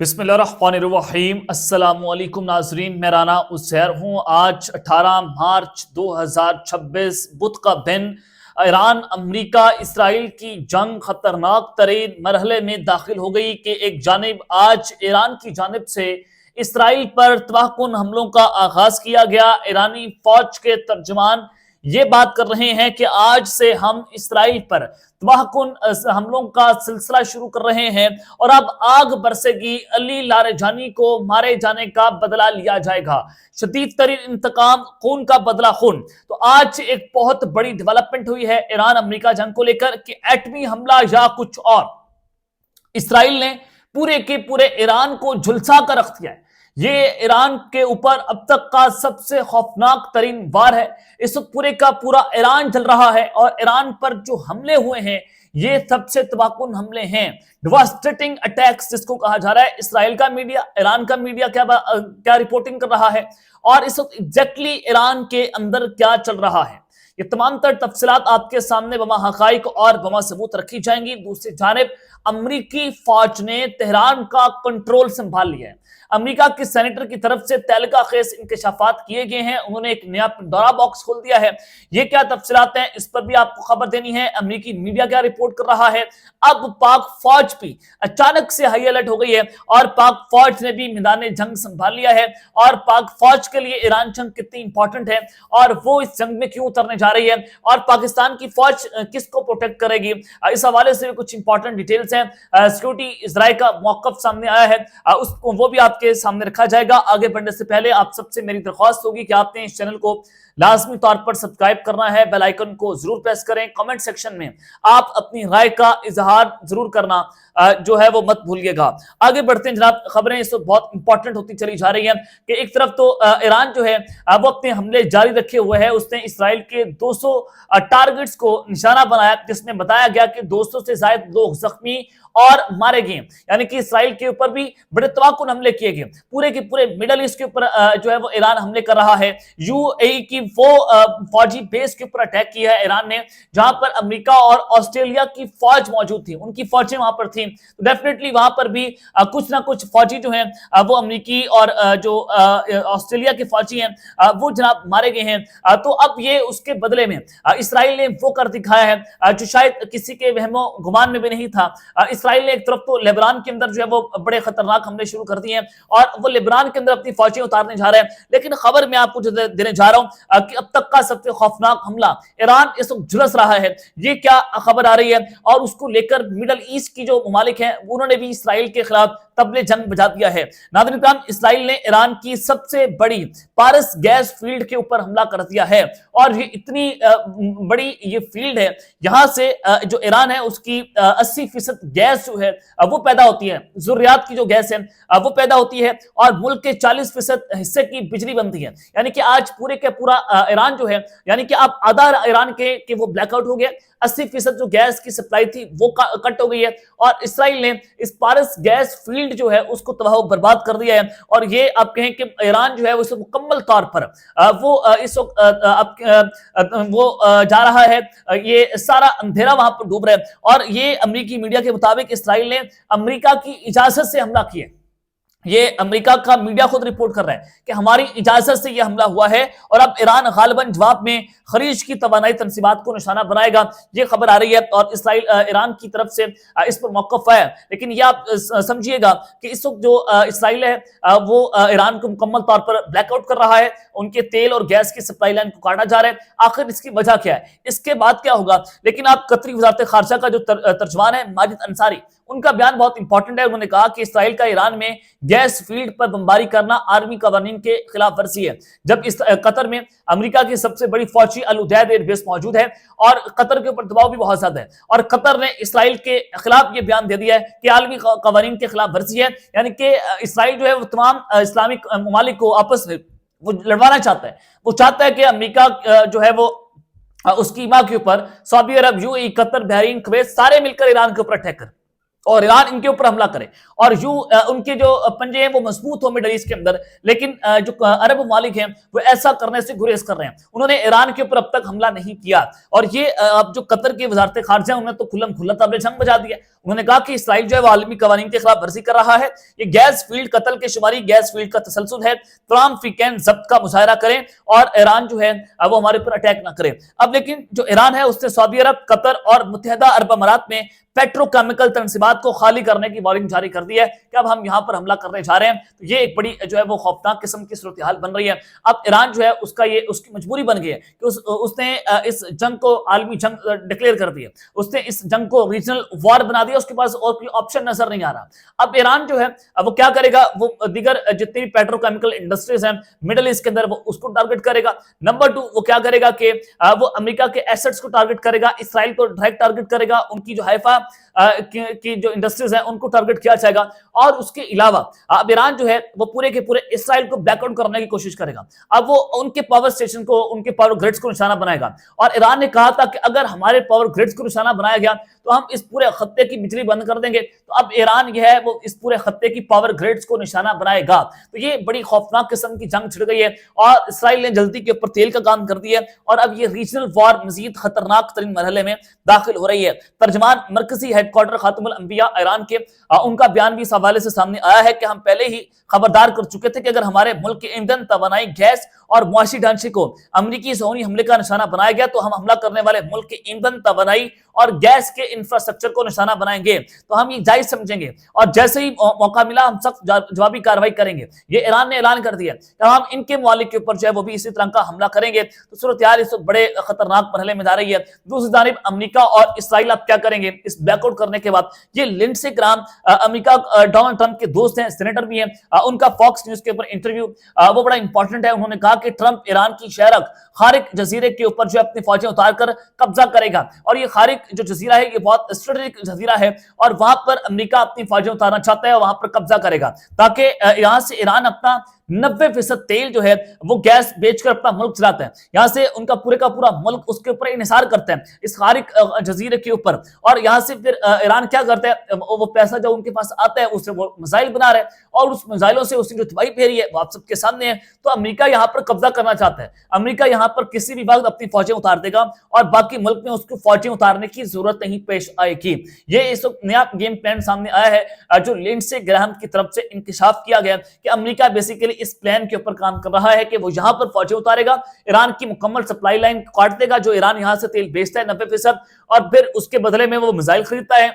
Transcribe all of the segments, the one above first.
بسم اللہ الرحمن الرحیم۔ السلام علیکم ناظرین، میں رانا عزیر ہوں۔ آج 18 مارچ 2026 بدھ کا دن ایران امریکہ اسرائیل کی جنگ خطرناک ترین مرحلے میں داخل ہو گئی کہ ایک جانب آج ایران کی جانب سے اسرائیل پر تباہ کن حملوں کا آغاز کیا گیا۔ ایرانی فوج کے ترجمان یہ بات کر رہے ہیں کہ آج سے ہم اسرائیل پر تباہ کن حملوں کا سلسلہ شروع کر رہے ہیں اور اب آگ برسے گی، علی لاریجانی کو مارے جانے کا بدلہ لیا جائے گا، شدید ترین انتقام، خون کا بدلہ خون۔ تو آج ایک بہت بڑی ڈیولپمنٹ ہوئی ہے ایران امریکہ جنگ کو لے کر کہ ایٹمی حملہ یا کچھ اور۔ اسرائیل نے پورے کے پورے ایران کو جھلسا کر رکھ دیا ہے۔ یہ ایران کے اوپر اب تک کا سب سے خوفناک ترین وار ہے۔ اس وقت پورے کا پورا ایران جل رہا ہے اور ایران پر جو حملے ہوئے ہیں یہ سب سے تباہ کن حملے ہیں، ڈیواسٹیٹنگ اٹیکس جس کو کہا جا رہا ہے۔ اسرائیل کا میڈیا، ایران کا میڈیا کیا رپورٹنگ کر رہا ہے اور اس وقت ایگزیکٹلی ایران کے اندر کیا چل رہا ہے، یہ تمام تر تفصیلات آپ کے سامنے بما حقائق اور بما ثبوت رکھی جائیں گی۔ دوسری جانب امریکی فوج نے تہران کا کنٹرول سنبھال لیا ہے۔ امریکہ کے سینیٹر کی طرف سے تعلقہ خیز انکشافات کیے گئے ہیں، انہوں نے ایک نیا پنڈورا باکس کھول دیا ہے۔ یہ کیا تفصیلات ہیں اس پر بھی آپ کو خبر دینی ہے۔ امریکی میڈیا کیا رپورٹ کر رہا ہے، اب پاک فوج بھی اچانک سے ہائی الرٹ ہو گئی ہے اور پاک فوج نے بھی میدان جنگ سنبھال لیا ہے، اور پاک فوج کے لیے ایران جنگ کتنی امپورٹنٹ ہے اور وہ اس جنگ میں کیوں اترنے جا رہی ہے اور پاکستان کی فوج کس کو پروٹیکٹ کرے گی، اس حوالے سے کچھ امپورٹنٹ ڈیٹیلز ہیں۔ سیکورٹی ذرائع کا موقف سامنے آیا ہے، اس کو وہ بھی آپ کے سامنے رکھا جائے گا۔ آگے بڑھنے سے پہلے آپ سب سے میری درخواست ہوگی کہ آپ نے اس چینل کو لازمی طور پر سبسکرائب کرنا ہے، بیل آئیکن کو ضرور پریس کریں، کمنٹ سیکشن میں آپ اپنی رائے کا اظہار ضرور کرنا جو ہے وہ مت بھولیے گا۔ آگے بڑھتے ہیں جناب، خبریں اس وقت بہت امپورٹنٹ ہوتی چلی جا رہی ہیں کہ ایک طرف تو ایران جو ہے وہ اپنے حملے جاری رکھے ہوئے ہے، اس نے اسرائیل کے 200 ٹارگٹس کو نشانہ بنایا، جس میں بتایا گیا کہ 200 سے زائد لوگ زخمی اور مارے گئے، یعنی کہ اسرائیل کے اوپر بھی بڑے تباہ کن حملے کیے گئے۔ پورے کے پورے مڈل ایسٹ کے اوپر جو ہے وہ ایران حملے کر رہا ہے۔ یو اے ای کی وہ فوجی بیس کے اوپر اٹیک کیا ہے ایران نے جہاں پر امریکہ اور آسٹریلیا کی فوج موجود تھی، ان کی فوجیں وہاں پر تھیں۔ ڈیفینیٹلی وہاں پر بھی کچھ نہ کچھ فوجی جو ہیں وہ امریکی اور جو آسٹریلیا کے فوجی ہیں وہ جناب مارے گئے ہیں۔ تو اب یہ اس کے بدلے میں اسرائیل نے وہ کر دکھایا ہے جو شاید کسی کے وہم و گمان میں بھی نہیں تھا۔ اسرائیل نے ایک طرف تو لیبنان کے اندر جو ہے وہ بڑے خطرناک حملے شروع کر دیے ہیں اور وہ لیبنان کے اندر اپنی فوجیں اتارنے جا رہے ہیں، لیکن خبر میں آپ کو جو دینے جا رہا ہوں کہ اب تک کا سب سے خوفناک حملہ ایران اس وقت جھلس رہا ہے۔ یہ کیا خبر آ رہی ہے اور اس کو لے کر مڈل ایسٹ کی جو ممالک ہیں انہوں نے بھی اسرائیل کے خلاف طبل جنگ بجا دیا ہے۔ ناظرین کرام، اسرائیل نے ایران کی سب سے بڑی پارس گیس فیلڈ کے اوپر حملہ کر دیا ہے اور یہ اتنی بڑی یہ فیلڈ ہے، یہاں سے جو ایران ہے اس کی 80% گیس جو ہے وہ پیدا ہوتی ہے، ضروریات کی جو گیس ہے وہ پیدا ہوتی ہے اور ملک کے 40% حصے کی بجلی بنتی ہے، یعنی کہ آج پورے کے پورا ایران جو ہے، یعنی کہ آپ آدھا ایران کے کہ وہ بلیک آؤٹ ہو گیا، 80% جو گیس کی سپلائی تھی وہ کٹ ہو گئی ہے اور اسرائیل نے اس پارس گیس فیلڈ جو ہے اس کو تباہ و برباد کر دیا ہے۔ اور یہ آپ کہیں کہ ایران جو ہے اس مکمل طور پر وہ اس وقت وہ جا رہا ہے، یہ سارا اندھیرا وہاں پر ڈوب رہا ہے اور یہ امریکی میڈیا کے مطابق اسرائیل نے امریکہ کی اجازت سے حملہ کیا ہے۔ یہ امریکہ کا میڈیا خود رپورٹ کر رہا ہے کہ ہماری اجازت سے یہ حملہ ہوا ہے اور اب ایران غالباً جواب میں خلیج کی توانائی تنصیبات کو نشانہ بنائے گا، یہ خبر آ رہی ہے اور اسرائیل ایران کی طرف سے اس پر موقف ہے۔ لیکن یہ آپ سمجھیے گا کہ اس وقت جو اسرائیل ہے وہ ایران کو مکمل طور پر بلیک آؤٹ کر رہا ہے، ان کے تیل اور گیس کی سپلائی لائن کو کاٹا جا رہا ہے۔ آخر اس کی وجہ کیا ہے، اس کے بعد کیا ہوگا؟ لیکن آپ قطری وزارت خارجہ کا جو ترجمان ہے ماجد انصاری، ان کا بیان بہت امپورٹنٹ ہے۔ انہوں نے کہا کہ اسرائیل کا ایران میں گیس فیلڈ پر بمباری کرنا عالمی قوانین کے خلاف ورزی ہے۔ جب اس قطر میں امریکہ کی سب سے بڑی فوجی العدید ایئر بیس موجود ہے اور قطر کے اوپر دباؤ بھی بہت زیادہ ہے اور قطر نے اسرائیل کے خلاف یہ بیان دے دیا ہے کہ عالمی قوانین کے خلاف ورزی ہے، یعنی کہ اسرائیل جو ہے وہ تمام اسلامی ممالک کو آپس میں وہ لڑوانا چاہتا ہے۔ وہ چاہتا ہے کہ امریکہ جو ہے وہ اس کی ماں کے اوپر سعودی عرب، یو اے ای، قطر، بحرین، کویت سارے مل کر ایران کے اوپر اٹیک کر۔ اور ایران ان کے اوپر حملہ کرے اور یوں ان کے جو پنجے ہیں وہ مضبوط ہو مڈل ایسٹ کے اندر، لیکن جو عرب ممالک ہیں وہ ایسا کرنے سے گریز کر رہے ہیں۔ انہوں نے ایران کے اوپر اب تک حملہ نہیں کیا، اور یہ اب جو قطر کی وزارت خارجہ انہوں نے تو کھلم کھلا طبل جنگ بجا دیا۔ انہوں نے کہا کہ اسرائیل جو ہے وہ عالمی قوانین کے خلاف ورزی کر رہا ہے، یہ گیس فیلڈ قتل کے شماری گیس فیلڈ کا تسلسل ہے، تمام فریقین ضبط کا مظاہرہ کریں اور ایران جو ہے وہ ہمارے اوپر اٹیک نہ کرے۔ اب لیکن جو ایران ہے اس نے سعودی عرب، قطر اور متحدہ عرب امارات میں پیٹرو کیمیکل تنصیبات کو خالی کرنے کی وارننگ جاری کر دی ہے کہ اب ہم یہاں پر حملہ کرنے جا رہے ہیں۔ تو یہ ایک بڑی جو ہے وہ خوفناک قسم کی صورتحال بن رہی ہے۔ اب ایران جو ہے اس کی مجبوری بن گئی ہے کہ اس نے اس جنگ کو عالمی جنگ ڈکلیئر کر دی ہے، اس نے اس جنگ کو ریجنل وار بنا دیا، اس کے پاس اور کوئی آپشن نظر نہیں آ رہا۔ اب ایران جو ہے وہ کیا کرے گا، وہ دیگر جتنی بھی پیٹرو کیمیکل انڈسٹریز ہیں مڈل ایسٹ کے اندر وہ اس کو ٹارگٹ کرے گا۔ نمبر 2 وہ کیا کرے گا کہ وہ امریکہ کے ایسٹس کو ٹارگٹ کرے گا، اسرائیل کو ڈائریکٹ ٹارگٹ کرے گا، ان کی جو حیفا کی جو انڈسٹریز ہیں ان کو ٹارگٹ کیا جائے گا، اور اس کے علاوہ اب ایران جو ہے وہ پورے کے پورے اسرائیل کو بیک آؤٹ کرنے کی کوشش کرے گا۔ اب وہ ان کے پاور سٹیشن کو، ان کے پاور گریڈز کو نشانہ بنائے گا، اور ایران نے کہا تھا کہ اگر ہمارے پاور گریڈز کو نشانہ بنایا گیا تو ہم اس پورے خطے کی بجلی بند کر دیں گے۔ تو اب ایران یہ ہے وہ اس پورے خطے کی پاور گریڈز کو نشانہ بنائے گا۔ تو یہ بڑی خوفناک قسم کی جنگ چھڑ گئی ہے، اور اسرائیل نے جلدی کے اوپر تیل کا کام کر دیا ہے، اور اب یہ ریجنل وار مزید خطرناک ترین مرحلے میں داخل ہو رہی ہے۔ ترجمان مرکزی ہیڈ کوارٹر خاتم الانبیاء ایران کے ان کا بیان بھی اس حوالے سے سامنے آیا ہے کہ ہم پہلے ہی خبردار کر چکے تھے کہ اگر ہمارے ملک کے ایندھن، توانائی، گیس اور معاشی ڈھانچے کو امریکی صہیونی حملے کا نشانہ بنایا گیا تو ہم حملہ کرنے والے ملک کے ایندھن، توانائی اور گیس کے انفراسٹرکچر کو نشانہ بنائیں گے، تو ہم یہ جائز سمجھیں گے، اور جیسے ہی موقع ملا ہم سخت جوابی کارروائی کریں گے۔ یہ ایران نے اعلان کر دیا کہ ہم ان کے ممالک کے اوپر جو ہے وہ بھی اسی طرح کا حملہ کریں گے۔ تو صورتحال اس وقت بڑے خطرناک مرحلے میں جا رہی ہے۔ دوسری جانب امریکہ اور اسرائیل اب کیا کریں گے اس بیک آؤٹ کرنے کے بعد؟ یہ لنڈسے گرام امریکہ ڈونلڈ ٹرمپ کے دوست ہیں، سینیٹر بھی ہیں، ان کا فاکس نیوز کے اوپر انٹرویو وہ بڑا امپورٹنٹ ہے۔ انہوں نے کہا کہ ٹرمپ ایران کی شہرک خارق جزیرے کے اوپر جو اپنی فوجیں اتار کر قبضہ کرے گا، اور یہ خارق جو جزیرہ ہے یہ بہت اسٹریٹجک جزیرہ ہے، اور وہاں پر امریکہ اپنی فوجیں اتارنا چاہتا ہے، وہاں پر قبضہ کرے گا تاکہ یہاں سے ایران اپنا 90% تیل جو ہے وہ گیس بیچ کر اپنا ملک چلاتا ہے، یہاں سے ان کا پورے کا پورا ملک اس کے اوپر انحصار کرتا ہے اس خارق جزیرے کے اوپر، اور یہاں سے پھر ایران کیا کرتا ہے، وہ پیسہ جو ان کے پاس آتا ہے اس سے وہ میزائل بنا رہے ہیں، اور اس میزائلوں سے اس نے جو تباہی پھیری ہے وہ آپ سب کے سامنے ہے۔ تو امریکہ یہاں پر قبضہ کرنا چاہتا ہے، امریکہ یہاں پر کسی بھی وقت اپنی فوجیں اتار دے گا، اور باقی ملک میں اس کو فوجیں اتارنے کی ضرورت نہیں پیش آئے گی۔ یہ اس وقت نیا گیم پلان سامنے آیا ہے جو لنڈسے گراہم کی طرف سے انکشاف کیا گیا کہ امریکہ بیسیکلی اس پلان کے اوپر کام کر رہا ہے کہ وہ یہاں پر فوجیں اتارے گا، ایران کی مکمل سپلائی لائن کاٹ دے گا جو ایران یہاں سے تیل بیچتا ہے 90%، اور پھر اس کے بدلے میں وہ میزائل خریدتا ہے۔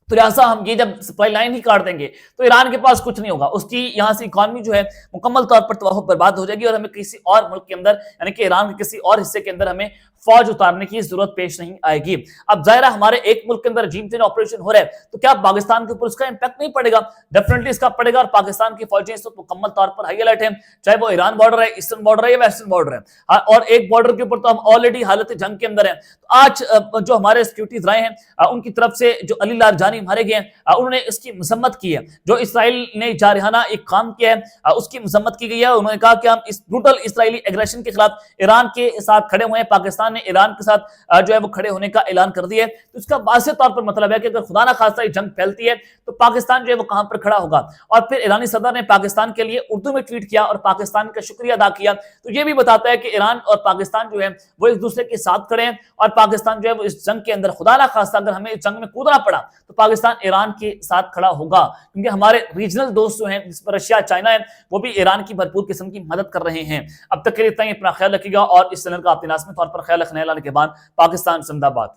تو لہٰذا ہم یہ جب سپلائی لائن ہی کاٹ دیں گے تو ایران کے پاس کچھ نہیں ہوگا، اس کی یہاں سے اکانومی جو ہے مکمل طور پر تباہ و برباد ہو جائے گی، اور ہمیں کسی اور ملک کے اندر یعنی کہ ایران کے کسی اور حصے کے اندر ہمیں فوج اتارنے کی ضرورت پیش نہیں آئے گی۔ اب ظاہر ہے ہمارے ایک ملک کے اندر رجیم چینج آپریشن ہو رہا ہے تو کیا پاکستان کے اوپر اس کا امپیکٹ نہیں پڑے گا؟ ڈیفینیٹلی اس کا پڑے گا، اور پاکستان کی فوجیں اس وقت مکمل طور پر ہائی الرٹ ہیں، چاہے وہ ایران بارڈر ہے، ایسٹرن بارڈر ہے یا ویسٹرن بارڈر ہے، اور ایک بارڈر کے اوپر تو ہم آلریڈی حالت جنگ کے اندر ہیں۔ تو آج جو ہمارے سیکورٹی ذرائع ہیں ان کی طرف سے جو علی لارجانی مارے گئے ہیں انہوں نے اس کی مذمت کی ہے، جو اسرائیل نے جارحانہ ایک کام کیا ہے اس کی مذمت کی گئی ہے۔ انہوں نے کہا کہ ہم اس بروٹل اسرائیلی ایگریشن کے خلاف ایران کے ساتھ کھڑے ہوئے ہیں، پاکستان نے ایران کے ساتھ جو ہے وہ کھڑے ہونے کا اعلان کر دیا ہے۔ تو اس کا واضح طور پر مطلب ہے کہ اگر خدا نہ خواستہ یہ جنگ پھیلتی ہے تو پاکستان جو ہے وہ کہاں پر کھڑا ہوگا۔ اور پھر ایرانی صدر نے پاکستان کے لیے اردو میں ٹویٹ کیا اور پاکستان کا شکریہ ادا کیا، تو یہ بھی بتاتا ہے کہ ایران اور پاکستان جو ہے وہ ایک دوسرے کے ساتھ کھڑے ہیں، اور پاکستان جو ہے وہ اس جنگ کے اندر خدا نہ خواستہ اگر ہمیں اس جنگ میں کودنا پڑا تو پاکستان ایران کے ساتھ کھڑا ہوگا، کیونکہ ہمارے ریجنل دوست جو ہیں جس پر رشیا، چائنا ہے، وہ بھی ایران کی بھرپور قسم کی مدد کر رہے ہیں۔ اب تک کے لیے اتنا ہی، اپنا خیال رکھیے گا، اور اس چینل کا اپنے لازمی طور پر خیال رکھنے والے کے بعد پاکستان زندہ باد۔